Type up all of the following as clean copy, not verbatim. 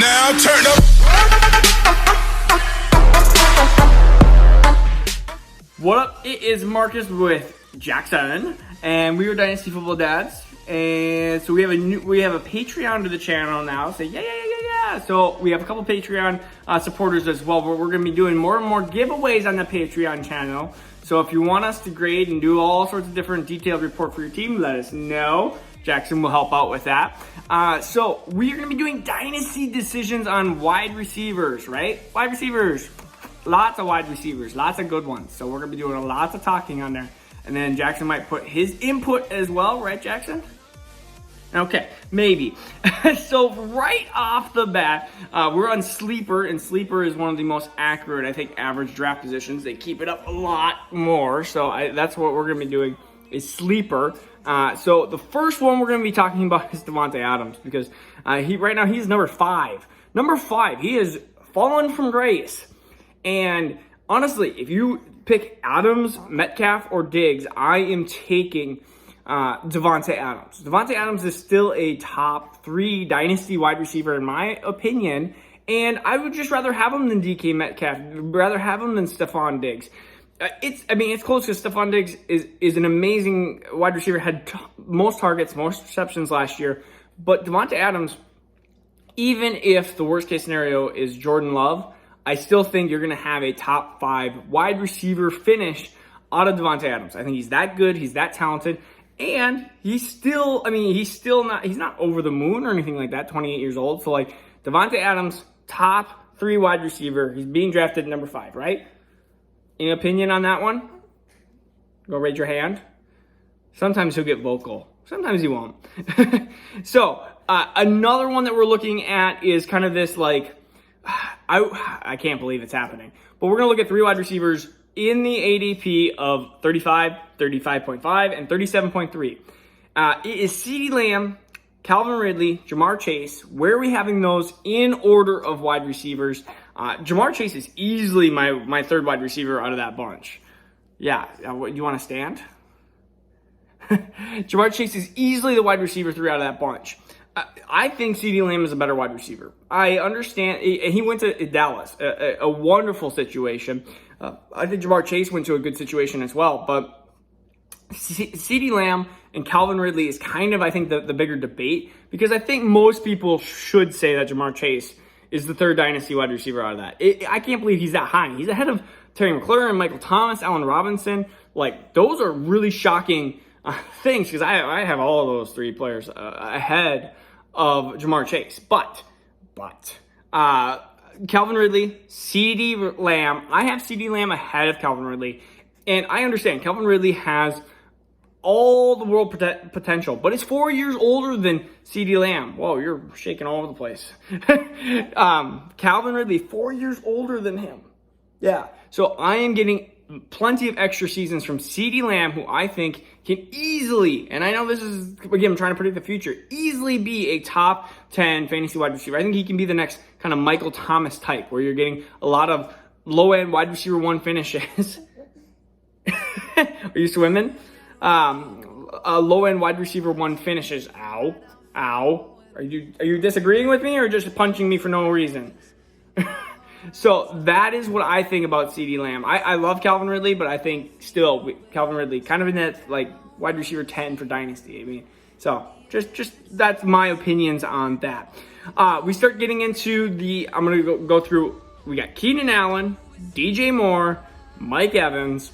Now turn up. What up? It is Marcus with Jackson, and we are Dynasty Football Dads. And so we have a Patreon to the channel now. So yeah. So we have a couple Patreon supporters as well. But we're going to be doing more and more giveaways on the Patreon channel. So if you want us to grade and do all sorts of different detailed report for your team, let us know. Jackson will help out with that. So we are going to be doing Dynasty Decisions on wide receivers, right? Wide receivers. Lots of wide receivers. Lots of good ones. So we're going to be doing lots of talking on there. And then Jackson might put his input as well, right, Jackson? Okay, maybe. So right off the bat, we're on Sleeper, and Sleeper is one of the most accurate, I think, average draft positions. They keep it up a lot more, so that's what we're going to be doing, is Sleeper. So the first one we're going to be talking about is Devonta Adams, because right now he's number 5. Number 5, he has fallen from grace. And honestly, if you pick Adams, Metcalf, or Diggs, I am taking Devonta Adams. Devonta Adams is still a top 3 dynasty wide receiver in my opinion, and I would just rather have him than DK Metcalf, rather have him than Stephon Diggs. It's close because Stephon Diggs is an amazing wide receiver, had most targets, most receptions last year, but Devonta Adams, even if the worst case scenario is Jordan Love, I still think you're going to have a top 5 wide receiver finish out of Devonta Adams. I think he's that good, he's that talented, and he's not over the moon or anything like that, 28 years old. So like Devonta Adams, top 3 wide receiver, he's being drafted number 5, right? Any opinion on that one? Go raise your hand. Sometimes he'll get vocal, sometimes he won't. So another one that we're looking at is kind of this like, I can't believe it's happening. But we're going to look at 3 wide receivers in the ADP of 35, 35.5, and 37.3. It is CeeDee Lamb, Calvin Ridley, Jamar Chase. Where are we having those in order of wide receivers? Jamar Chase is easily my 3rd wide receiver out of that bunch. Yeah, do you want to stand? Jamar Chase is easily the wide receiver 3 out of that bunch. I think CeeDee Lamb is a better wide receiver. I understand he went to Dallas, a wonderful situation. I think Jamar Chase went to a good situation as well. But CeeDee Lamb and Calvin Ridley is kind of, I think, the bigger debate, because I think most people should say that Jamar Chase is the 3rd dynasty wide receiver out of that. I can't believe he's that high. He's ahead of Terry McLaurin, Michael Thomas, Allen Robinson. Like, those are really shocking things, because I have all of those 3 players ahead of Jamar Chase. But Calvin Ridley, CeeDee Lamb. I have CeeDee Lamb ahead of Calvin Ridley. And I understand Calvin Ridley has all the world potential, but he's 4 years older than CeeDee Lamb. Whoa, you're shaking all over the place. Calvin Ridley, 4 years older than him. Yeah. So I am getting plenty of extra seasons from CeeDee Lamb, who I think can easily, and I know this is, again, I'm trying to predict the future, easily be a top 10 fantasy wide receiver. I think he can be the next kind of Michael Thomas type, where you're getting a lot of low-end wide receiver 1 finishes. Are you swimming? Low-end wide receiver 1 finishes. Ow. Are you disagreeing with me, or just punching me for no reason? So that is what I think about CeeDee Lamb. I love Calvin Ridley, but I think still Calvin Ridley kind of in that like wide receiver 10 for Dynasty. So just that's my opinions on that. We start getting into I'm going to go through. We got Keenan Allen, DJ Moore, Mike Evans.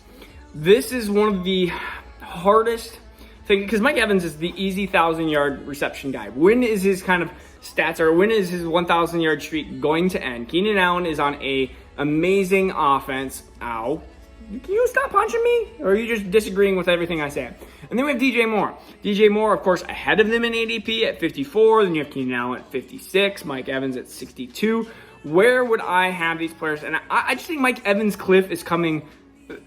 This is one of the hardest things, because Mike Evans is the easy 1,000-yard reception guy. When is his kind of stats, or when is his 1,000-yard streak going to end? Keenan Allen is on a amazing offense. Ow. Can you stop punching me? Or are you just disagreeing with everything I say? And then we have DJ Moore. DJ Moore, of course, ahead of them in ADP at 54. Then you have Keenan Allen at 56. Mike Evans at 62. Where would I have these players? And I just think Mike Evans' cliff is coming.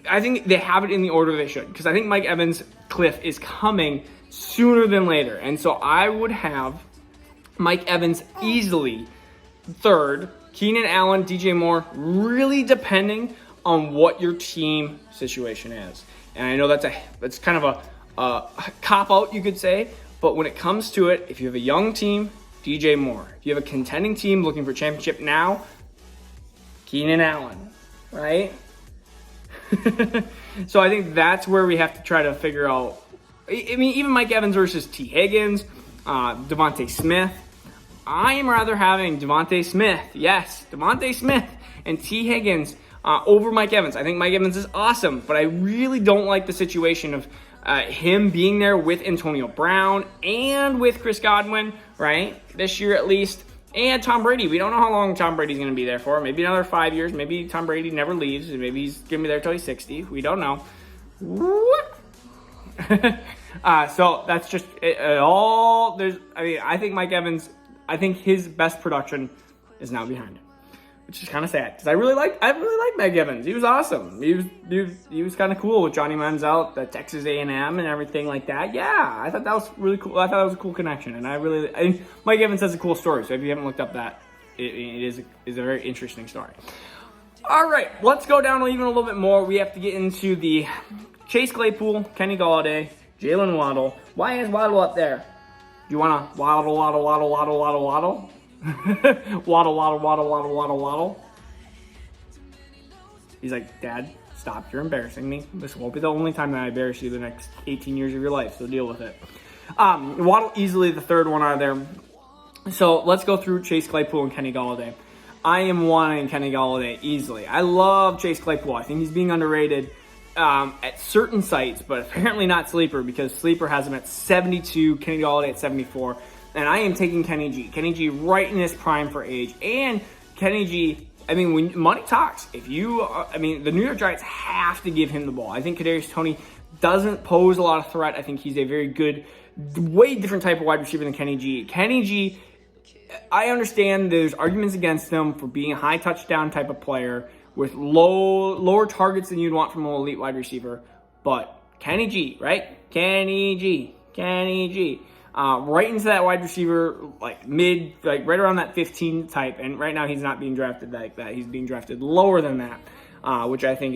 I think they have it in the order they should, because I think Mike Evans' cliff is coming sooner than later. And so I would have Mike Evans easily 3rd, Keenan Allen, DJ Moore, really depending on what your team situation is. And I know that's kind of a cop-out, you could say, but when it comes to it, if you have a young team DJ Moore. If you have a contending team looking for championship now, Keenan Allen, right? So I think that's where we have to try to figure out. I mean, even Mike Evans versus T. Higgins, Devonta Smith. I am rather having Devonta Smith, yes, Devonta Smith and T. Higgins over Mike Evans. I think Mike Evans is awesome, but I really don't like the situation of him being there with Antonio Brown and with Chris Godwin, right? This year at least. And Tom Brady. We don't know how long Tom Brady's going to be there for. Maybe another 5 years. Maybe Tom Brady never leaves. Maybe he's going to be there till he's 60. We don't know. So that's just it all. I think Mike Evans, I think his best production is now behind him, which is kind of sad because I really like Mike Evans. He was awesome. He was kind of cool with Johnny Manziel, the Texas A&M and everything like that. Yeah, I thought that was really cool. I thought that was a cool connection, and I think Mike Evans has a cool story. So if you haven't looked up that, it is a very interesting story. All right, let's go down even a little bit more. We have to get into the Chase Claypool, Kenny Golladay, Jalen Waddle. Why is Waddle up there? Do you want to waddle? Waddle, waddle. He's like, Dad, stop. You're embarrassing me. This won't be the only time that I embarrass you the next 18 years of your life, so deal with it. Waddle easily the third one out of there. So let's go through Chase Claypool and Kenny Golladay. I am wanting Kenny Golladay easily. I love Chase Claypool. I think he's being underrated at certain sites, but apparently not Sleeper, because Sleeper has him at 72, Kenny Golladay at 74. And I am taking Kenny G. Kenny G right in his prime for age. And Kenny G, I mean, when money talks, the New York Giants have to give him the ball. I think Kadarius Toney doesn't pose a lot of threat. I think he's a very good, way different type of wide receiver than Kenny G. Kenny G, I understand there's arguments against him for being a high touchdown type of player with lower targets than you'd want from an elite wide receiver. But Kenny G, right? Kenny G. Right into that wide receiver, like right around that 15 type. And right now he's not being drafted like that. He's being drafted lower than that, which I think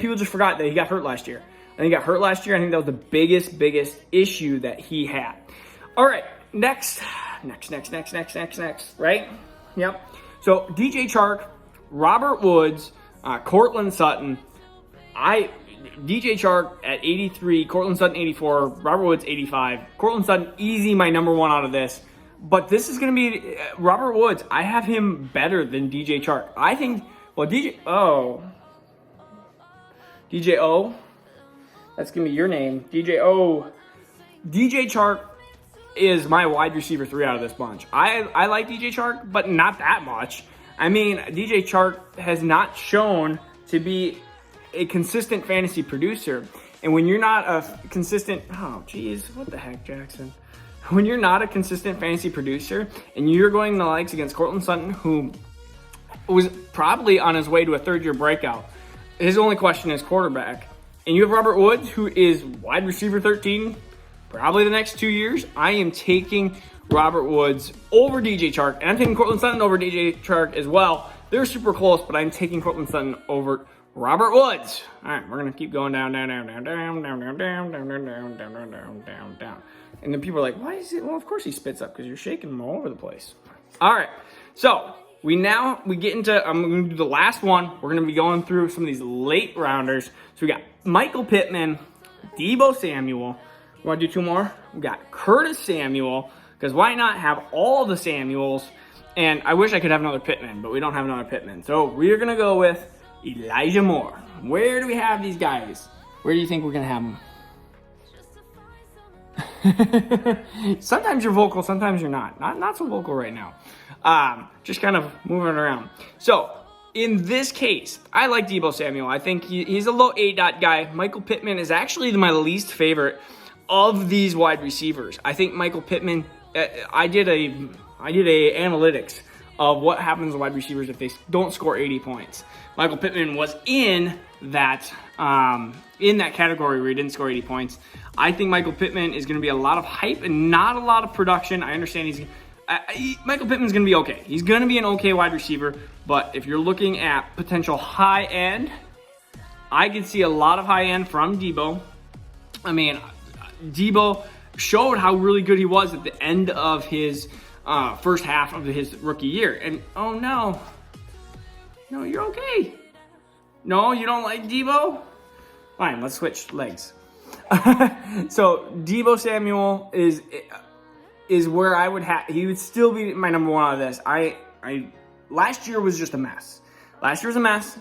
people just forgot that he got hurt last year. I think that was the biggest issue that he had. All right, next, right? Yep. So DJ Chark, Robert Woods, Courtland Sutton. DJ Chark at 83, Courtland Sutton 84, Robert Woods 85. Courtland Sutton, easy my number one out of this. But this is going to be Robert Woods. I have him better than DJ Chark. I think, DJ O, that's going to be your name. DJ O. DJ Chark is my wide receiver 3 out of this bunch. I like DJ Chark, but not that much. I mean, DJ Chark has not shown to be a consistent fantasy producer. And when you're not a consistent, what the heck, Jackson? When you're not a consistent fantasy producer and you're going the likes against Courtland Sutton, who was probably on his way to a third-year breakout, his only question is quarterback. And you have Robert Woods, who is wide receiver 13, probably the next 2 years. I am taking Robert Woods over DJ Chark, and I'm taking Courtland Sutton over DJ Chark as well. They're super close, but I'm taking Courtland Sutton over Robert Woods. All right, we're going to keep going down. And then people are like, why is it? Well, of course he spits up because you're shaking him all over the place. All right, so we get into, I'm going to do the last one. We're going to be going through some of these late rounders. So we got Michael Pittman, Deebo Samuel. You want to do 2 more? We got Curtis Samuel, because why not have all the Samuels? And I wish I could have another Pittman, but we don't have another Pittman. So we're going to go with Elijah Moore. Where do we have these guys? Where do you think we're going to have them? Sometimes you're vocal, sometimes you're not. Not so vocal right now. Just kind of moving around. So in this case, I like Deebo Samuel. I think he's a low A-dot guy. Michael Pittman is actually my least favorite of these wide receivers. I think Michael Pittman, I did a analytics of what happens to wide receivers if they don't score 80 points. Michael Pittman was in that category where he didn't score 80 points. I think Michael Pittman is going to be a lot of hype and not a lot of production. I understand Michael Pittman's going to be okay. He's going to be an okay wide receiver, but if you're looking at potential high end, I could see a lot of high end from Deebo. I mean, Deebo showed how really good he was at the end of his first half of his rookie year. And oh no, no, you're okay. No, you don't like Deebo? Fine, let's switch legs. So Deebo Samuel is where I would have. He would still be my number one out of this. Last year was just a mess. Last year was a mess.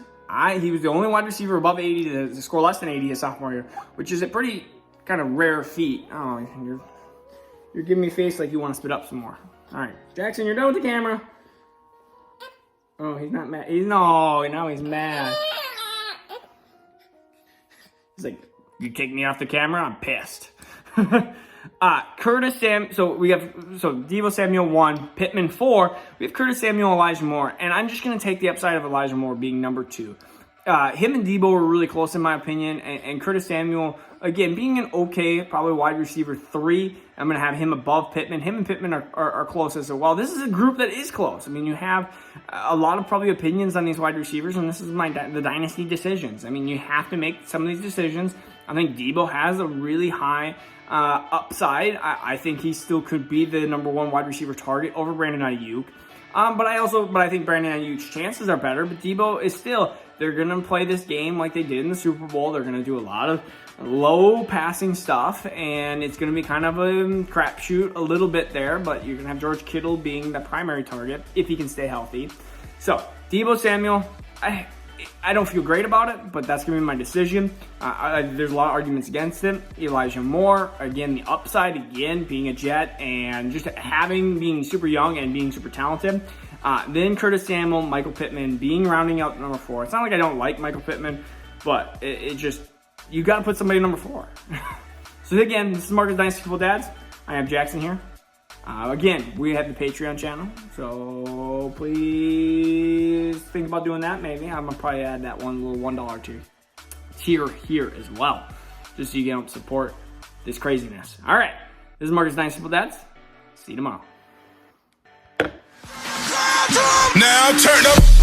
He was the only wide receiver above 80 to score less than 80 his sophomore year, which is a pretty kind of rare feat. Oh, you're giving me a face like you want to spit up some more. All right, Jackson, you're done with the camera. Oh, he's not mad. Now he's mad. He's like, you kicked me off the camera? I'm pissed. Deebo Samuel 1, Pittman 4. We have Curtis Samuel, Elijah Moore, and I'm just going to take the upside of Elijah Moore being number 2. Him and Deebo were really close in my opinion, and Curtis Samuel, again, being an okay, probably wide receiver 3, I'm going to have him above Pittman. Him and Pittman are close as well. This is a group that is close. I mean, you have a lot of probably opinions on these wide receivers, and this is the Dynasty Decisions. I mean, you have to make some of these decisions. I think Deebo has a really high upside. I think he still could be the number 1 wide receiver target over Brandon Ayuk. But I think Brandon Ayuk's chances are better. But Deebo is still, they're going to play this game like they did in the Super Bowl. They're going to do a lot of low passing stuff, and it's going to be kind of a crapshoot a little bit there. But you're going to have George Kittle being the primary target if he can stay healthy. So Deebo Samuel, I don't feel great about it, but that's going to be my decision. There's a lot of arguments against it. Elijah Moore, again, the upside, again, being a Jet and just being super young and being super talented. Then Curtis Samuel, Michael Pittman, rounding out number 4. It's not like I don't like Michael Pittman, but it just, you got to put somebody number 4. So again, this is Marcus Dynasty Football Dads. I have Jackson here. Again, we have the Patreon channel, so please think about doing that. Maybe I'm gonna probably add that one little $1 tier here as well, just so you can help support this craziness. All right, this is Marcus Dynasty Football Dads. See you tomorrow. Now turn up.